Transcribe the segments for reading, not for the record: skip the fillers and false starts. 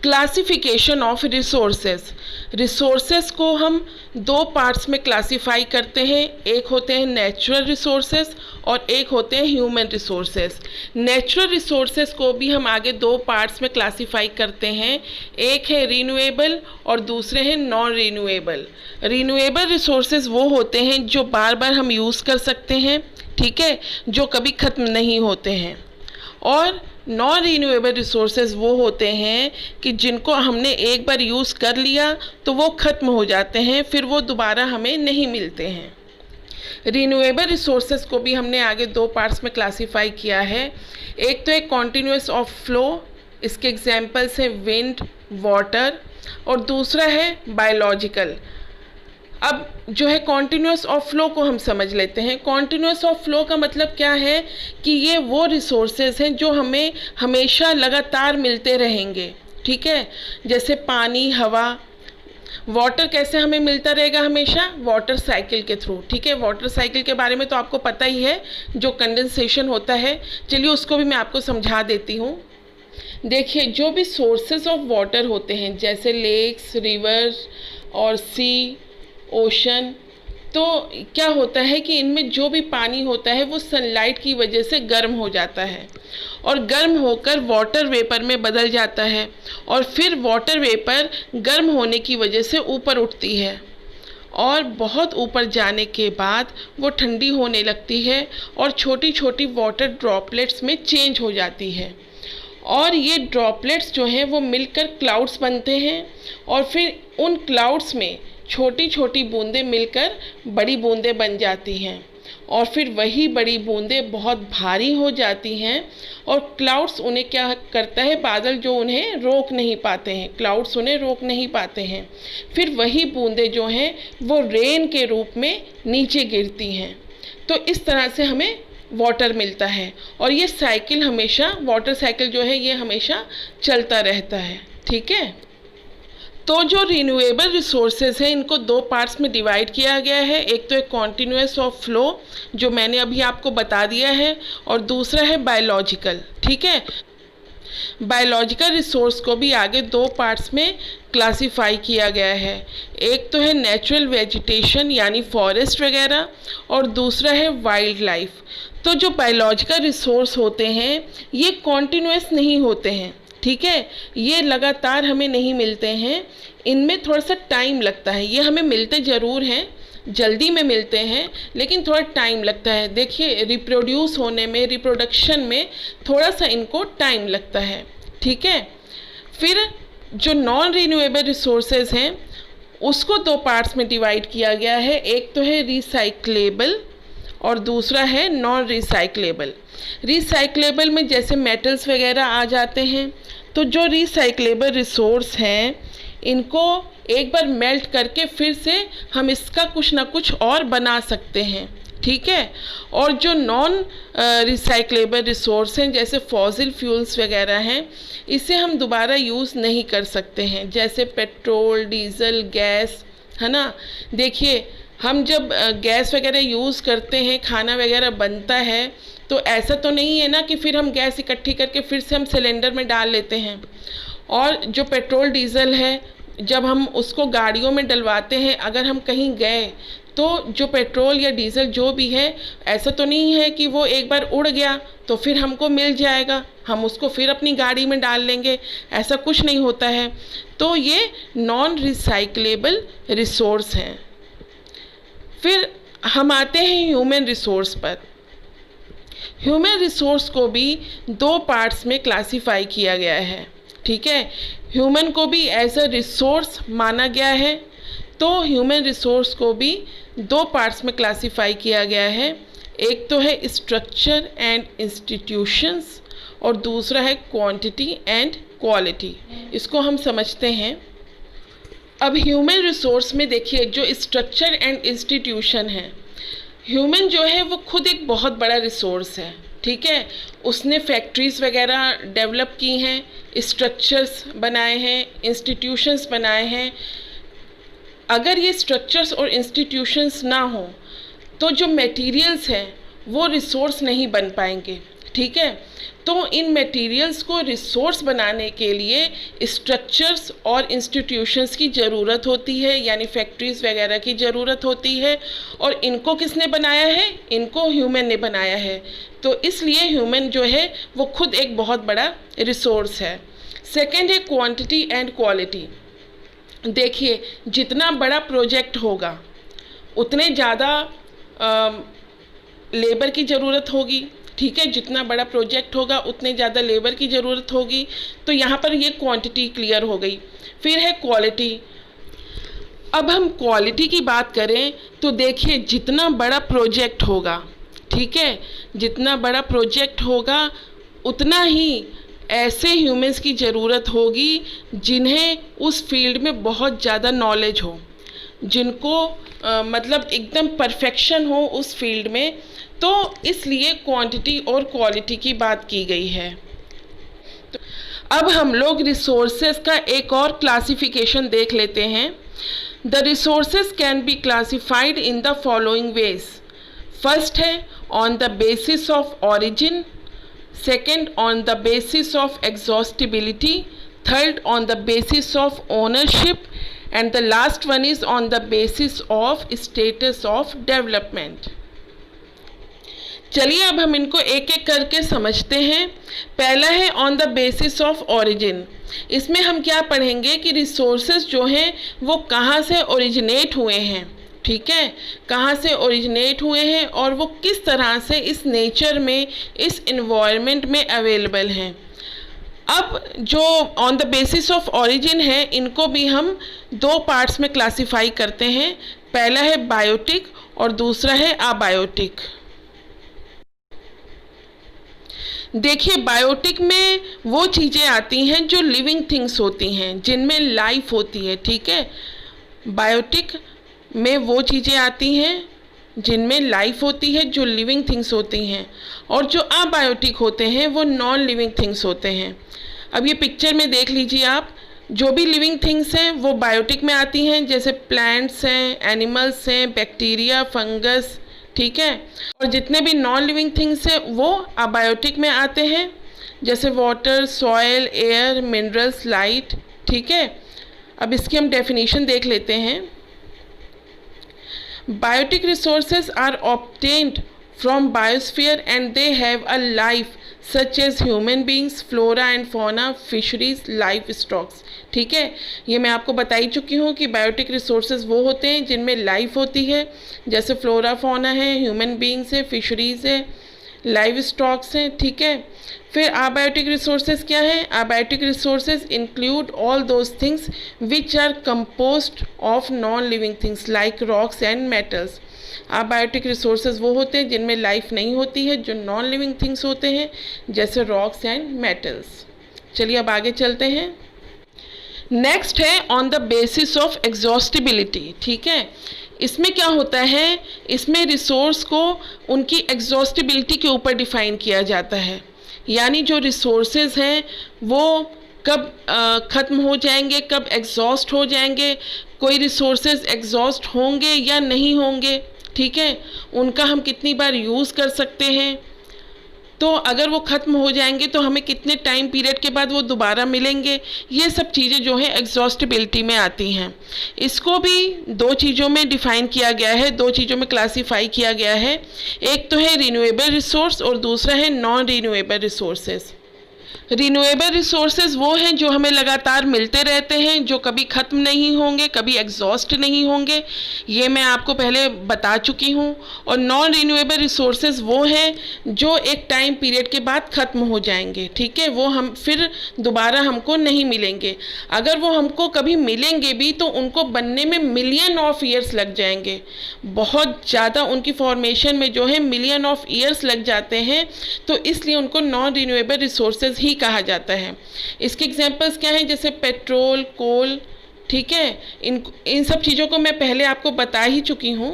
Classification of resources. Resources को हम दो पार्ट्स में क्लासिफाई करते हैं, एक होते हैं नेचुरल रिसोर्सेस और एक होते हैं ह्यूमन रिसोर्सेस। नेचुरल रिसोर्सेस को भी हम आगे दो पार्ट्स में क्लासिफाई करते हैं, एक है रिन्यूएबल और दूसरे हैं नॉन रिन्यूएबल। रिन्यूएबल रिसोर्सेस वो होते हैं जो बार बार हम यूज़ कर सकते हैं, ठीक है, जो कभी ख़त्म नहीं होते हैं। और नॉन रिन्यूएबल रिसोर्सेज वो होते हैं कि जिनको हमने एक बार यूज़ कर लिया तो वो ख़त्म हो जाते हैं, फिर वो दोबारा हमें नहीं मिलते हैं। रिन्यूएबल रिसोर्सेज को भी हमने आगे दो पार्ट्स में क्लासीफाई किया है। एक तो है कॉन्टिन्यूस ऑफ फ्लो, इसके एग्जांपल्स हैं विंड, वाटर, और दूसरा है बायोलॉजिकल। अब जो है कॉन्टिन्यूस ऑफ फ्लो को हम समझ लेते हैं। कॉन्टिन्यूस ऑफ फ्लो का मतलब क्या है कि ये वो रिसोर्सेज हैं जो हमें हमेशा लगातार मिलते रहेंगे, ठीक है, जैसे पानी, हवा। वाटर कैसे हमें मिलता रहेगा हमेशा? वाटर साइकिल के थ्रू, ठीक है। वाटर साइकिल के बारे में तो आपको पता ही है, जो कंडेंसेशन होता है। चलिए उसको भी मैं आपको समझा देती हूँ। देखिए, जो भी सोर्सेज ऑफ वाटर होते हैं जैसे लेक्स, रिवर्स और सी, ओशन, तो क्या होता है कि इनमें जो भी पानी होता है वो सनलाइट की वजह से गर्म हो जाता है और गर्म होकर वाटर वेपर में बदल जाता है, और फिर वाटर वेपर गर्म होने की वजह से ऊपर उठती है और बहुत ऊपर जाने के बाद वो ठंडी होने लगती है और छोटी छोटी वाटर ड्रॉपलेट्स में चेंज हो जाती है। और ये ड्रॉपलेट्स जो हैं वो मिलकर क्लाउड्स बनते हैं और फिर उन क्लाउड्स में छोटी छोटी बूंदें मिलकर बड़ी बूंदें बन जाती हैं, और फिर वही बड़ी बूंदें बहुत भारी हो जाती हैं और क्लाउड्स उन्हें क्या करता है, बादल जो उन्हें रोक नहीं पाते हैं, क्लाउड्स उन्हें रोक नहीं पाते हैं, फिर वही बूंदें जो हैं वो रेन के रूप में नीचे गिरती हैं। तो इस तरह से हमें वाटर मिलता है, और ये साइकिल हमेशा, वाटर साइकिल जो है ये हमेशा चलता रहता है, ठीक है। तो जो रिन्यूएबल रिसोर्सेज हैं इनको दो पार्ट्स में डिवाइड किया गया है। एक तो है कॉन्टिन्यूस ऑफ फ्लो, जो मैंने अभी आपको बता दिया है, और दूसरा है बायोलॉजिकल, ठीक है। बायोलॉजिकल रिसोर्स को भी आगे दो पार्ट्स में क्लासिफाई किया गया है। एक तो है नेचुरल वेजिटेशन यानी फॉरेस्ट वगैरह, और दूसरा है वाइल्ड लाइफ। तो जो बायोलॉजिकल रिसोर्स होते हैं ये कॉन्टिन्यूस नहीं होते हैं, ठीक है, ये लगातार हमें नहीं मिलते हैं, इनमें थोड़ा सा टाइम लगता है। ये हमें मिलते ज़रूर हैं, जल्दी में मिलते हैं, लेकिन थोड़ा टाइम लगता है। देखिए, रिप्रोड्यूस होने में, रिप्रोडक्शन में थोड़ा सा इनको टाइम लगता है, ठीक है। फिर जो नॉन रिन्यूएबल रिसोर्सेज हैं उसको दो पार्ट्स में डिवाइड किया गया है। एक तो है रिसाइक्लेबल और दूसरा है नॉन रिसाइक्लेबल। रिसाइक्लेबल में जैसे मेटल्स वगैरह आ जाते हैं, तो जो रिसाइक्लेबल रिसोर्स हैं इनको एक बार मेल्ट करके फिर से हम इसका कुछ ना कुछ और बना सकते हैं, ठीक है। और जो नॉन रिसाइक्लेबल रिसोर्स हैं जैसे फॉसिल फ्यूल्स वगैरह हैं, इसे हम दोबारा यूज़ नहीं कर सकते हैं, जैसे पेट्रोल, डीजल, गैस, है ना। देखिए, हम जब गैस वगैरह यूज़ करते हैं, खाना वगैरह बनता है, तो ऐसा तो नहीं है ना कि फिर हम गैस इकट्ठी करके फिर से हम सिलेंडर में डाल लेते हैं। और जो पेट्रोल डीजल है, जब हम उसको गाड़ियों में डलवाते हैं, अगर हम कहीं गए तो जो पेट्रोल या डीजल जो भी है, ऐसा तो नहीं है कि वो एक बार उड़ गया तो फिर हमको मिल जाएगा, हम उसको फिर अपनी गाड़ी में डाल लेंगे, ऐसा कुछ नहीं होता है। तो ये नॉन रिसाइक्लेबल रिसोर्स हैं। फिर हम आते हैं ह्यूमन रिसोर्स पर। ह्यूमन रिसोर्स को भी दो पार्ट्स में क्लासिफाई किया गया है, ठीक है। ह्यूमन को भी एज अ रिसोर्स माना गया है, तो ह्यूमन रिसोर्स को भी दो पार्ट्स में क्लासिफाई किया गया है। एक तो है स्ट्रक्चर एंड इंस्टीट्यूशंस और दूसरा है क्वांटिटी एंड क्वालिटी। इसको हम समझते हैं। अब ह्यूमन रिसोर्स में देखिए, जो स्ट्रक्चर एंड इंस्टीट्यूशन है, ह्यूमन जो है वो खुद एक बहुत बड़ा रिसोर्स है, ठीक है। उसने फैक्ट्रीज़ वगैरह डेवलप की हैं, स्ट्रक्चर्स बनाए हैं, इंस्टीट्यूशंस बनाए हैं। अगर ये स्ट्रक्चर्स और इंस्टीट्यूशंस ना हो तो जो मटेरियल्स हैं वो रिसोर्स नहीं बन पाएंगे, ठीक है। तो इन मटेरियल्स को रिसोर्स बनाने के लिए स्ट्रक्चर्स और इंस्टीट्यूशंस की ज़रूरत होती है, यानी फैक्ट्रीज़ वगैरह की ज़रूरत होती है। और इनको किसने बनाया है? इनको ह्यूमन ने बनाया है। तो इसलिए ह्यूमन जो है वो खुद एक बहुत बड़ा रिसोर्स है। सेकेंड है क्वांटिटी एंड क्वालिटी। देखिए, जितना बड़ा प्रोजेक्ट होगा उतने ज़्यादा लेबर की ज़रूरत होगी, ठीक है। जितना बड़ा प्रोजेक्ट होगा उतने ज़्यादा लेबर की ज़रूरत होगी। तो यहाँ पर ये क्वांटिटी क्लियर हो गई। फिर है क्वालिटी। अब हम क्वालिटी की बात करें तो देखिए, जितना बड़ा प्रोजेक्ट होगा, ठीक है, जितना बड़ा प्रोजेक्ट होगा उतना ही ऐसे ह्यूमंस की ज़रूरत होगी जिन्हें उस फील्ड में बहुत ज़्यादा नॉलेज हो, जिनको मतलब एकदम परफेक्शन हो उस फील्ड में। तो इसलिए क्वांटिटी और क्वालिटी की बात की गई है। अब हम लोग रिसोर्सेज का एक और क्लासिफिकेशन देख लेते हैं। The resources can be classified in the following ways. First है on the basis of origin, second on the basis of exhaustibility, third on the basis of ownership, and the last one is on the basis of status of development। चलिए अब हम इनको एक एक करके समझते हैं। पहला है on the basis of origin. इसमें हम क्या पढ़ेंगे कि रिसोर्सेज जो हैं वो कहाँ से ओरिजिनेट हुए हैं, ठीक है, कहाँ से ओरिजिनेट हुए हैं और वो किस तरह से इस नेचर में, इस इन्वायरमेंट में अवेलेबल हैं। अब जो on the basis of origin है, इनको भी हम दो पार्ट्स में क्लासिफाई करते हैं। पहला है बायोटिक और दूसरा है अबायोटिक। देखिए, बायोटिक में वो चीज़ें आती हैं जो लिविंग थिंग्स होती हैं, जिनमें लाइफ होती है, ठीक है। बायोटिक में वो चीज़ें आती हैं जिनमें लाइफ होती है, जो लिविंग थिंग्स होती हैं। और जो अबायोटिक होते हैं वो नॉन लिविंग थिंग्स होते हैं। अब ये पिक्चर में देख लीजिए आप, जो भी लिविंग थिंग्स हैं वो बायोटिक में आती हैं, जैसे प्लांट्स हैं, एनिमल्स हैं, बैक्टीरिया, फंगस, ठीक है। और जितने भी नॉन लिविंग थिंग्स हैं वो अबायोटिक में आते हैं, जैसे water, soil, air, minerals, light, ठीक है। अब इसकी हम डेफिनेशन देख लेते हैं। Biotic resources are obtained from biosphere and they have a life such as human beings, flora and fauna, fisheries, livestock, ठीक है। ये मैं आपको बता ही चुकी हूँ कि बायोटिक रिसोर्सेज वो होते हैं जिनमें लाइफ होती है, जैसे फ्लोरा फौना है, ह्यूमन बींग्स है, फिशरीज है, लाइव स्टॉक्स हैं, ठीक है। फिर अबायोटिक रिसोर्सेज क्या है? Abiotic resources include all those things which are composed of non living things like rocks and metals. Abiotic resources वो होते हैं जिनमें लाइफ नहीं होती है, जो नॉन लिविंग थिंग्स होते हैं, जैसे रॉक्स एंड मेटल्स। चलिए अब आगे चलते हैं। नेक्स्ट है on the basis of exhaustibility, ठीक है। इसमें क्या होता है, इसमें रिसोर्स को उनकी एग्जॉस्टिबिलिटी के ऊपर डिफाइन किया जाता है, यानी जो रिसोर्सेज हैं वो कब ख़त्म हो जाएंगे, कब एग्जॉस्ट हो जाएंगे, कोई रिसोर्सेज एग्जॉस्ट होंगे या नहीं होंगे, ठीक है, उनका हम कितनी बार यूज़ कर सकते हैं। तो अगर वो ख़त्म हो जाएंगे तो हमें कितने टाइम पीरियड के बाद वो दोबारा मिलेंगे, ये सब चीज़ें जो है एग्जॉस्टिबिलिटी में आती हैं। इसको भी दो चीज़ों में डिफ़ाइन किया गया है, दो चीज़ों में क्लासीफाई किया गया है। एक तो है रिन्यूएबल रिसोर्स और दूसरा है non renewable resources. Renewable resources वो हैं जो हमें लगातार मिलते रहते हैं, जो कभी ख़त्म नहीं होंगे, कभी एग्जॉस्ट नहीं होंगे, ये मैं आपको पहले बता चुकी हूँ। और नॉन रिन्यूएबल रिसोर्सेज वो हैं जो एक टाइम पीरियड के बाद ख़त्म हो जाएंगे, ठीक है, वो हम फिर दोबारा हमको नहीं मिलेंगे। अगर वो हमको कभी मिलेंगे भी तो उनको बनने में मिलियन ऑफ ईयर्स लग जाएंगे, बहुत ज़्यादा उनकी फॉर्मेशन में जो है मिलियन ऑफ ईयर्स लग जाते हैं। तो इसलिए उनको नॉन रिन्यूएबल रिसोर्सेज ही कहा जाता है। इसके एग्जांपल्स क्या हैं, जैसे पेट्रोल, कोल, ठीक है, इन सब चीज़ों को मैं पहले आपको बता ही चुकी हूँ।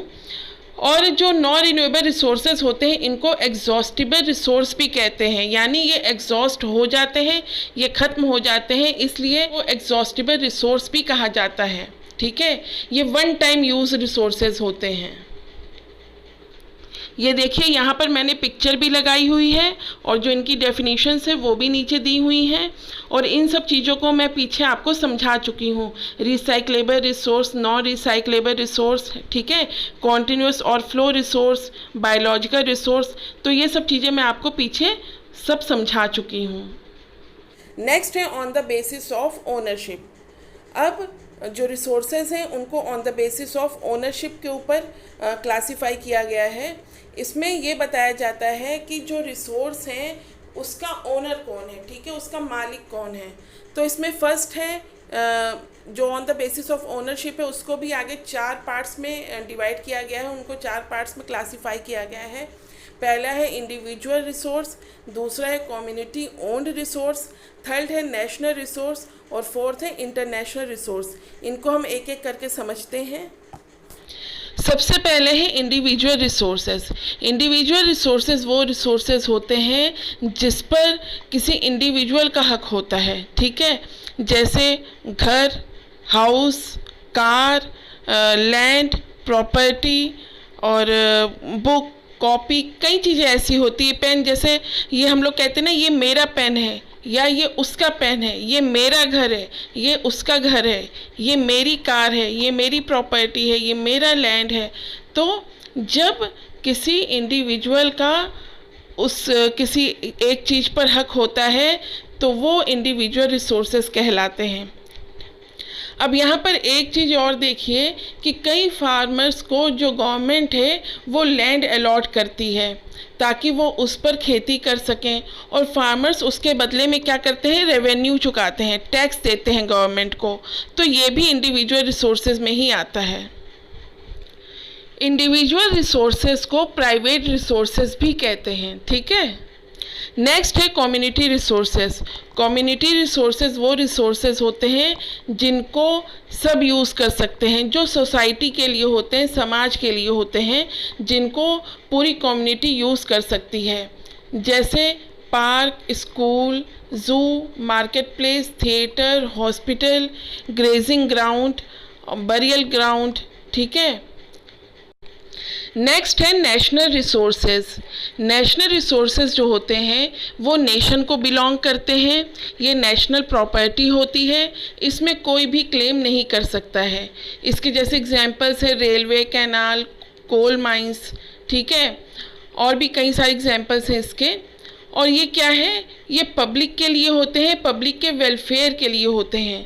और जो नॉन रिन्यूएबल रिसोर्सेज होते हैं इनको एग्जॉस्टिबल रिसोर्स भी कहते हैं, यानी ये एग्जॉस्ट हो जाते हैं, ये ख़त्म हो जाते हैं, इसलिए वो एग्जॉस्टिबल रिसोर्स भी कहा जाता है, ठीक है। ये वन टाइम यूज रिसोर्सेज होते हैं। ये देखिए यहाँ पर मैंने पिक्चर भी लगाई हुई है और जो इनकी डेफिनेशंस है वो भी नीचे दी हुई हैं, और इन सब चीज़ों को मैं पीछे आपको समझा चुकी हूँ। Recyclable resource, non recyclable resource, ठीक है, कॉन्टीन्यूस और फ्लो रिसोर्स, बायोलॉजिकल रिसोर्स, तो ये सब चीज़ें मैं आपको पीछे सब समझा चुकी हूँ। नेक्स्ट है on the basis of ownership. अब जो रिसोर्सेज हैं उनको on the basis of ownership के ऊपर क्लासिफाई किया गया है। इसमें ये बताया जाता है कि जो रिसोर्स हैं उसका ओनर कौन है, ठीक है, उसका मालिक कौन है। तो इसमें फर्स्ट है जो on the basis of ownership है उसको भी आगे 4 पार्ट्स में डिवाइड किया गया है, उनको 4 पार्ट्स में क्लासिफाई किया गया है। पहला है इंडिविजुअल रिसोर्स, दूसरा है कम्युनिटी ओन्ड रिसोर्स, थर्ड है नेशनल रिसोर्स और फोर्थ है इंटरनेशनल रिसोर्स। इनको हम एक एक करके समझते हैं। सबसे पहले है इंडिविजुअल रिसोर्सेज। इंडिविजुअल रिसोर्सेज वो रिसोर्सेज होते हैं जिस पर किसी इंडिविजुअल का हक होता है, ठीक है, जैसे घर, हाउस, कार, लैंड, प्रॉपर्टी और बुक, कॉपी, कई चीज़ें ऐसी होती है। पेन, जैसे ये हम लोग कहते हैं ना ये मेरा पेन है या ये उसका पेन है, ये मेरा घर है, ये उसका घर है, ये मेरी कार है, ये मेरी प्रॉपर्टी है, ये मेरा लैंड है। तो जब किसी इंडिविजुअल का उस किसी एक चीज़ पर हक होता है तो वो इंडिविजुअल रिसोर्सेज कहलाते हैं। अब यहाँ पर एक चीज़ और देखिए कि कई फार्मर्स को जो गवर्नमेंट है वो लैंड अलॉट करती है ताकि वो उस पर खेती कर सकें, और फार्मर्स उसके बदले में क्या करते हैं, रेवेन्यू चुकाते हैं, टैक्स देते हैं गवर्नमेंट को। तो ये भी इंडिविजुअल रिसोर्सेज में ही आता है। इंडिविजुअल रिसोर्सेज को प्राइवेट रिसोर्सेज भी कहते हैं, ठीक है। नेक्स्ट है कम्युनिटी रिसोर्सेज। कम्युनिटी रिसोर्सेज वो रिसोर्सेज होते हैं जिनको सब यूज़ कर सकते हैं, जो सोसाइटी के लिए होते हैं, समाज के लिए होते हैं, जिनको पूरी कम्युनिटी यूज़ कर सकती है, जैसे park, school, zoo, market place, theatre, hospital, grazing ground, burial ground, ठीक है। नेक्स्ट है नेशनल रिसोर्सेज। नेशनल रिसोर्सेज जो होते हैं वो नेशन को बिलोंग करते हैं, ये नेशनल प्रॉपर्टी होती है, इसमें कोई भी क्लेम नहीं कर सकता है। इसके जैसे एग्जांपल्स है रेलवे, कैनाल, कोल माइंस, ठीक है, और भी कई सारे एग्जांपल्स हैं इसके। और ये क्या है, ये पब्लिक के लिए होते हैं, पब्लिक के वेलफेयर के लिए होते हैं।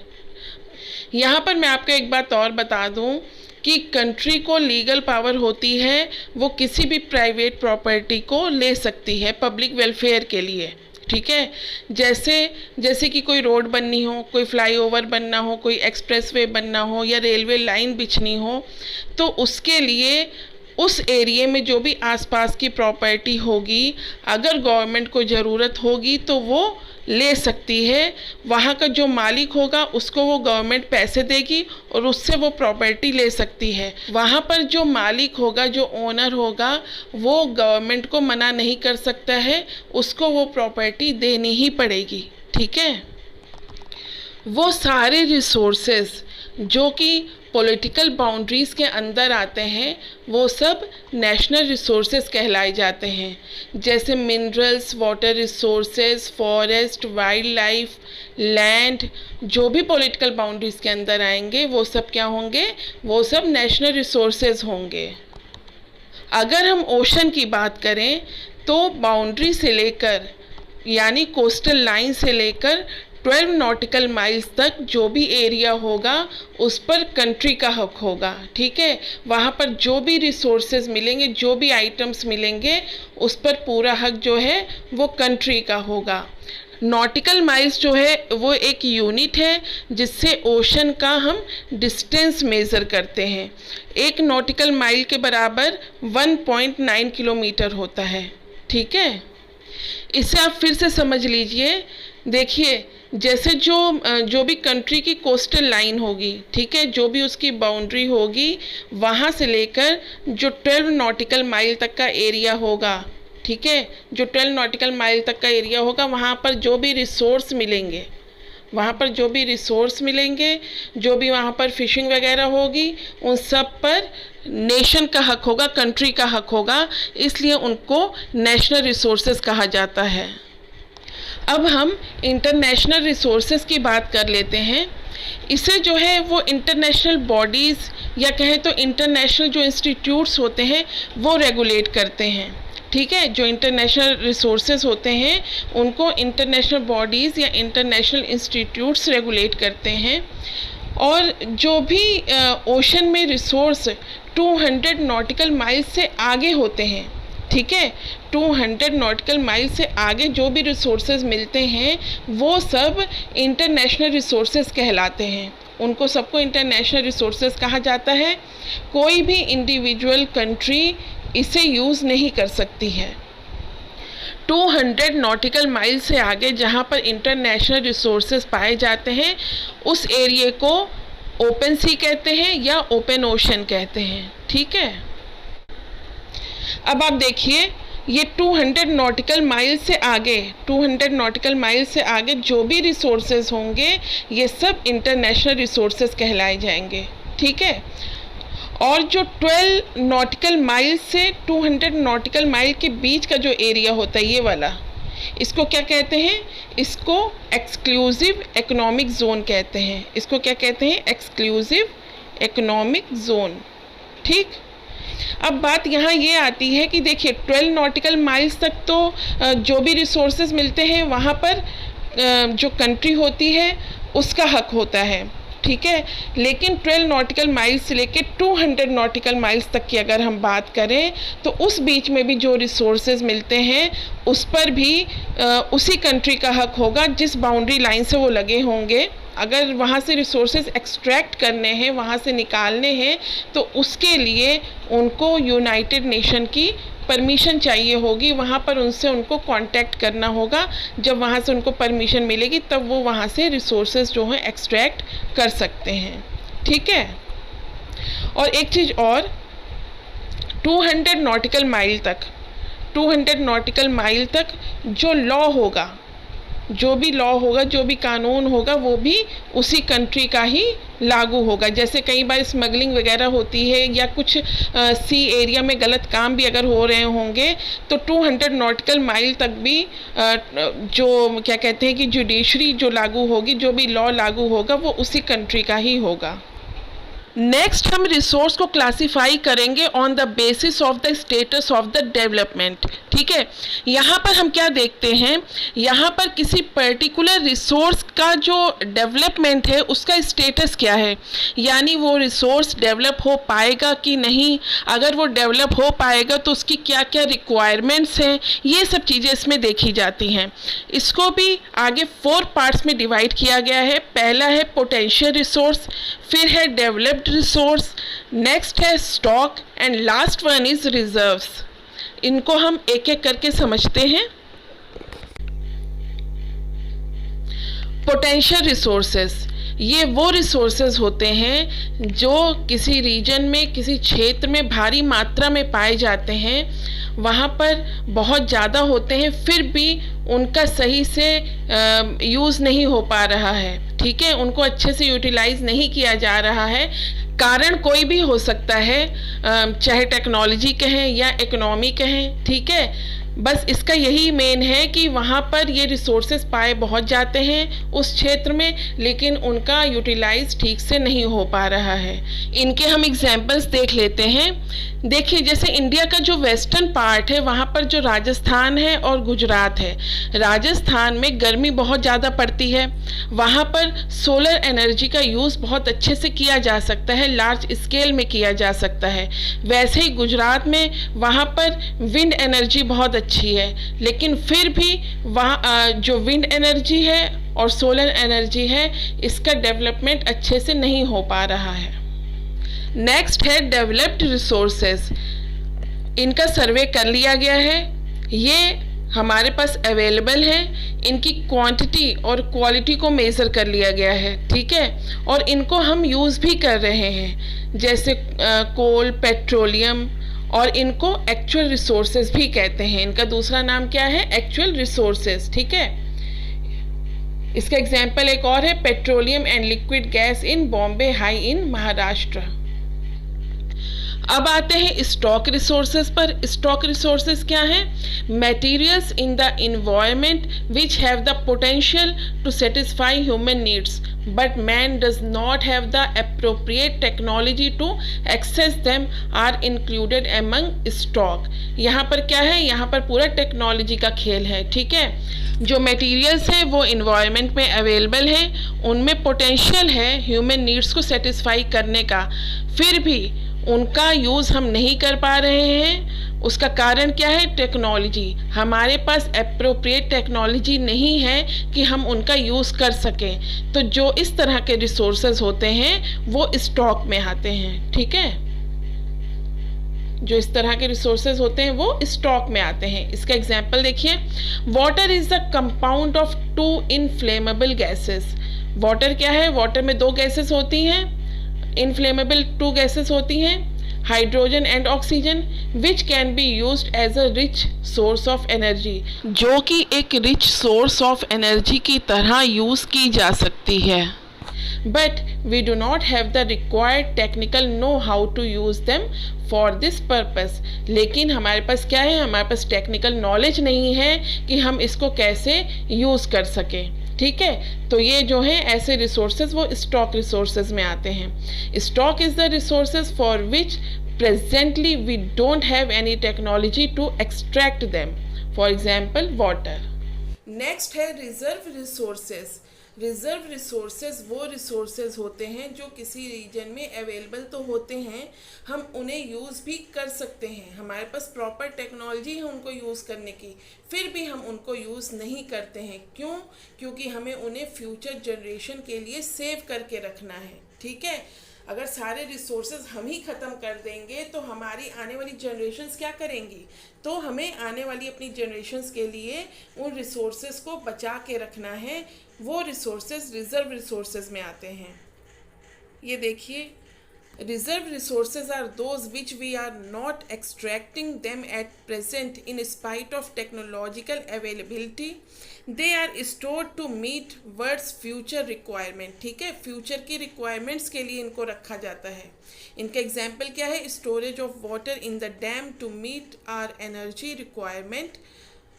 यहाँ पर मैं आपको एक बात और बता दूँ कि कंट्री को लीगल पावर होती है वो किसी भी प्राइवेट प्रॉपर्टी को ले सकती है पब्लिक वेलफेयर के लिए, ठीक है। जैसे कि कोई रोड बननी हो, कोई फ्लाईओवर बनना हो, कोई एक्सप्रेसवे बनना हो या रेलवे लाइन बिछनी हो, तो उसके लिए उस एरिया में जो भी आसपास की प्रॉपर्टी होगी, अगर गवर्नमेंट को ज़रूरत होगी तो वो ले सकती है। वहाँ का जो मालिक होगा उसको वो गवर्नमेंट पैसे देगी और उससे वो प्रॉपर्टी ले सकती है। वहाँ पर जो मालिक होगा, जो ओनर होगा, वो गवर्नमेंट को मना नहीं कर सकता है, उसको वो प्रॉपर्टी देनी ही पड़ेगी, ठीक है। वो सारे रिसोर्सेज जो कि पॉलिटिकल बाउंड्रीज़ के अंदर आते हैं वो सब नेशनल रिसोर्सेज कहलाए जाते हैं, जैसे minerals, water resources, forest, wild life, land, जो भी पॉलिटिकल बाउंड्रीज़ के अंदर आएंगे वो सब क्या होंगे, वो सब नेशनल रिसोर्सेज होंगे। अगर हम ओशन की बात करें तो बाउंड्री से लेकर यानी कोस्टल लाइन से लेकर 12 नॉटिकल माइल्स तक जो भी एरिया होगा उस पर कंट्री का हक होगा, ठीक है। वहाँ पर जो भी रिसोर्सेज मिलेंगे, जो भी आइटम्स मिलेंगे, उस पर पूरा हक जो है वो कंट्री का होगा। नॉटिकल माइल्स जो है वो एक यूनिट है जिससे ओशन का हम डिस्टेंस मेज़र करते हैं। एक नॉटिकल माइल के बराबर 1.9 किलोमीटर होता है, ठीक है। इसे आप फिर से समझ लीजिए। देखिए, जैसे जो भी कंट्री की कोस्टल लाइन होगी, ठीक है, जो भी उसकी बाउंड्री होगी, वहाँ से लेकर जो 12 नॉटिकल माइल तक का एरिया होगा, ठीक है, जो 12 नॉटिकल माइल तक का एरिया होगा, वहाँ पर जो भी रिसोर्स मिलेंगे वहाँ पर जो भी रिसोर्स मिलेंगे, जो भी वहाँ पर फिशिंग वगैरह होगी, उन सब पर नेशन का हक होगा, कंट्री का हक होगा, इसलिए उनको नेशनल रिसोर्सेज कहा जाता है। अब हम इंटरनेशनल रिसोर्सेज की बात कर लेते हैं। इसे जो है वो इंटरनेशनल बॉडीज़ या कहें तो इंटरनेशनल जो इंस्टीट्यूट्स होते हैं वो रेगुलेट करते हैं। ठीक है, जो इंटरनेशनल रिसोर्सेज होते हैं उनको इंटरनेशनल बॉडीज़ या इंटरनेशनल इंस्टीट्यूट्स रेगुलेट करते हैं। और जो भी ओशन में रिसोर्स 200 नॉटिकल माइल से आगे होते हैं, ठीक है, 200 नॉटिकल माइल से आगे जो भी रिसोर्सेज मिलते हैं वो सब इंटरनेशनल रिसोर्सेज कहलाते हैं। उनको सबको इंटरनेशनल रिसोर्सेज कहा जाता है। कोई भी इंडिविजुअल कंट्री इसे यूज़ नहीं कर सकती है। 200 नॉटिकल माइल से आगे जहाँ पर इंटरनेशनल रिसोर्सेज पाए जाते हैं उस एरिया को ओपन सी कहते हैं या ओपन ओशन कहते हैं। ठीक है, अब आप देखिए ये 200 नॉटिकल माइल से आगे 200 नॉटिकल माइल से आगे जो भी रिसोर्सेज होंगे ये सब इंटरनेशनल रिसोर्सेज कहलाए जाएंगे। ठीक है, और जो 12 नॉटिकल माइल से 200 नॉटिकल माइल के बीच का जो एरिया होता है ये वाला, इसको क्या कहते हैं? इसको एक्सक्लूसिव इकोनॉमिक जोन कहते हैं। इसको क्या कहते हैं? Exclusive economic zone. ठीक, अब बात यहाँ ये आती है कि देखिए 12 नॉटिकल माइल्स तक तो जो भी रिसोर्सेज मिलते हैं वहाँ पर जो कंट्री होती है उसका हक होता है। ठीक है, लेकिन 12 नॉटिकल माइल्स से लेकर 200 नॉटिकल माइल्स तक की अगर हम बात करें तो उस बीच में भी जो रिसोर्सेज मिलते हैं उस पर भी उसी कंट्री का हक होगा जिस बाउंड्री लाइन से वो लगे होंगे। अगर वहाँ से रिसोर्सेज एक्सट्रैक्ट करने हैं, वहाँ से निकालने हैं, तो उसके लिए उनको यूनाइटेड नेशन की परमिशन चाहिए होगी। वहाँ पर उनसे उनको कांटेक्ट करना होगा। जब वहाँ से उनको परमिशन मिलेगी तब वो वहाँ से रिसोर्सेज जो हैं एक्सट्रैक्ट कर सकते हैं। ठीक है, और एक चीज़ और, 200 नॉटिकल माइल तक 200 नॉटिकल माइल तक जो लॉ होगा, जो भी लॉ होगा, जो भी कानून होगा वो भी उसी कंट्री का ही लागू होगा। जैसे कई बार स्मगलिंग वगैरह होती है या कुछ सी एरिया में गलत काम भी अगर हो रहे होंगे तो 200 नॉटिकल माइल तक भी जो क्या कहते हैं कि जुडिशरी जो लागू होगी, जो भी लॉ लागू होगा वो उसी कंट्री का ही होगा। नेक्स्ट हम रिसोर्स को क्लासिफाई करेंगे on the basis of the status of the development. ठीक है, यहाँ पर हम क्या देखते हैं, यहाँ पर किसी पर्टिकुलर रिसोर्स का जो डेवलपमेंट है उसका स्टेटस क्या है, यानी वो रिसोर्स डेवलप हो पाएगा कि नहीं, अगर वो डेवलप हो पाएगा तो उसकी क्या क्या रिक्वायरमेंट्स हैं, ये सब चीज़ें इसमें देखी जाती हैं। इसको भी आगे 4 पार्ट्स में डिवाइड किया गया है। पहला है पोटेंशियल रिसोर्स, फिर है डेवलप्ड रिसोर्स, नेक्स्ट है stock and last one is reserves. इनको हम एक एक करके समझते हैं। पोटेंशियल रिसोर्सेस, ये वो रिसोर्सेज होते हैं जो किसी रीजन में, किसी क्षेत्र में भारी मात्रा में पाए जाते हैं, वहाँ पर बहुत ज़्यादा होते हैं, फिर भी उनका सही से यूज़ नहीं हो पा रहा है। ठीक है, उनको अच्छे से यूटिलाइज नहीं किया जा रहा है। कारण कोई भी हो सकता है, चाहे टेक्नोलॉजी कहें या इकोनॉमी कहें। ठीक है, बस इसका यही मेन है कि वहाँ पर ये रिसोर्सेज पाए बहुत जाते हैं उस क्षेत्र में, लेकिन उनका यूटिलाइज ठीक से नहीं हो पा रहा है। इनके हम एग्जांपल्स देख लेते हैं। देखिए, जैसे इंडिया का जो वेस्टर्न पार्ट है वहाँ पर जो राजस्थान है और गुजरात है, राजस्थान में गर्मी बहुत ज़्यादा पड़ती है, वहाँ पर सोलर एनर्जी का यूज़ बहुत अच्छे से किया जा सकता है, लार्ज स्केल में किया जा सकता है। वैसे ही गुजरात में वहाँ पर विंड एनर्जी बहुत अच्छी है, लेकिन फिर भी वहाँ जो विंड एनर्जी है और सोलर एनर्जी है इसका डेवलपमेंट अच्छे से नहीं हो पा रहा है। नेक्स्ट है डेवलप्ड रिसोर्सेज। इनका सर्वे कर लिया गया है, ये हमारे पास अवेलेबल है, इनकी क्वांटिटी और क्वालिटी को मेज़र कर लिया गया है। ठीक है, और इनको हम यूज़ भी कर रहे हैं, जैसे कोल, पेट्रोलियम, और इनको एक्चुअल रिसोर्सेज भी कहते हैं। इनका दूसरा नाम क्या है? Actual resources. ठीक है, इसका एग्जाम्पल एक और है, petroleum and liquid gas in Bombay High in Maharashtra. अब आते हैं स्टॉक रिसोर्सेज पर। स्टॉक रिसोर्सेज क्या हैं? Materials in the environment which have the potential to satisfy human needs but man does not have the appropriate technology to access them are included among stock. यहाँ पर क्या है? यहाँ पर पूरा टेक्नोलॉजी का खेल है, ठीक है। जो मटेरियल्स हैं वो इन्वायरमेंट में अवेलेबल हैं, उनमें पोटेंशियल है ह्यूमन नीड्स को सेटिस्फाई करने का, फिर भी उनका यूज़ हम नहीं कर पा रहे हैं। उसका कारण क्या है? टेक्नोलॉजी। हमारे पास एप्रोप्रिएट टेक्नोलॉजी नहीं है कि हम उनका यूज़ कर सकें। तो जो इस तरह के रिसोर्सेज होते हैं वो स्टॉक में आते हैं, ठीक है। जो इस तरह के रिसोर्सेज होते हैं वो स्टॉक में आते हैं। इसका एग्जाम्पल देखिए, water is the compound of 2 inflammable gases. Water क्या है? वाटर में 2 गैसेस होती हैं, इनफ्लेमेबल 2 गैसेस होती हैं, hydrogen and oxygen, which can be used as a rich source of energy, जो कि एक रिच सोर्स ऑफ एनर्जी की तरह यूज़ की जा सकती है। But we do not have the required technical know how to use them for this purpose. लेकिन हमारे पास क्या है? हमारे पास टेक्निकल नॉलेज नहीं है कि हम इसको कैसे यूज़ कर सकें, ठीक है। तो ये जो है ऐसे रिसोर्सेज वो स्टॉक रिसोर्सेज में आते हैं। Stock is the resources for which presently we don't have any technology to extract them, for example water. Next है रिजर्व रिसोर्सेज। रिजर्व रिसोर्सेज वो रिसोर्सेज होते हैं जो किसी रीजन में अवेलेबल तो होते हैं, हम उन्हें यूज़ भी कर सकते हैं, हमारे पास प्रॉपर टेक्नोलॉजी है उनको यूज़ करने की, फिर भी हम उनको यूज़ नहीं करते हैं। क्यों? क्योंकि हमें उन्हें फ्यूचर जनरेशन के लिए सेव करके रखना है, ठीक है। अगर सारे रिसोर्सेज हम ही ख़त्म कर देंगे तो हमारी आने वाली जनरेशन्स क्या करेंगी? तो हमें आने वाली अपनी जनरेशन्स के लिए उन रिसोर्सेज को बचा के रखना है। वो रिसोर्सेज रिजर्व रिसोर्सेज में आते हैं। ये देखिए, reserve resources are those which we are not extracting them at present in spite of technological availability. They are stored to meet world's future requirement, ठीक है। फ्यूचर की रिक्वायरमेंट्स के लिए इनको रखा जाता है। इनका एग्जाम्पल क्या है? Storage of water in the dam to meet our energy requirement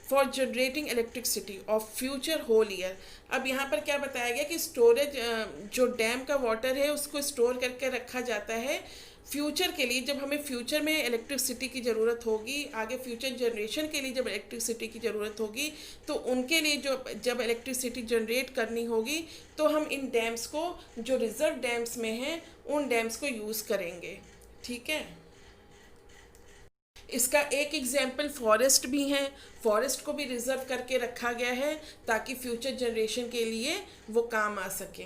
for generating electricity of future whole year. अब यहाँ पर क्या बताया गया कि स्टोरेज, जो डैम का वाटर है उसको स्टोर करके रखा जाता है फ्यूचर के लिए, जब हमें फ्यूचर में इलेक्ट्रिसिटी की ज़रूरत होगी, आगे फ्यूचर जनरेशन के लिए जब इलेक्ट्रिसिटी की ज़रूरत होगी तो उनके लिए जब इलेक्ट्रिसिटी जनरेट करनी होगी तो हम इन डैम्स को, जो रिजर्व डैम्स में हैं, उन डैम्स को यूज़ करेंगे, ठीक है। इसका एक एग्जाम्पल फॉरेस्ट भी है। फॉरेस्ट को भी रिजर्व करके रखा गया है ताकि फ्यूचर जनरेशन के लिए वो काम आ सके।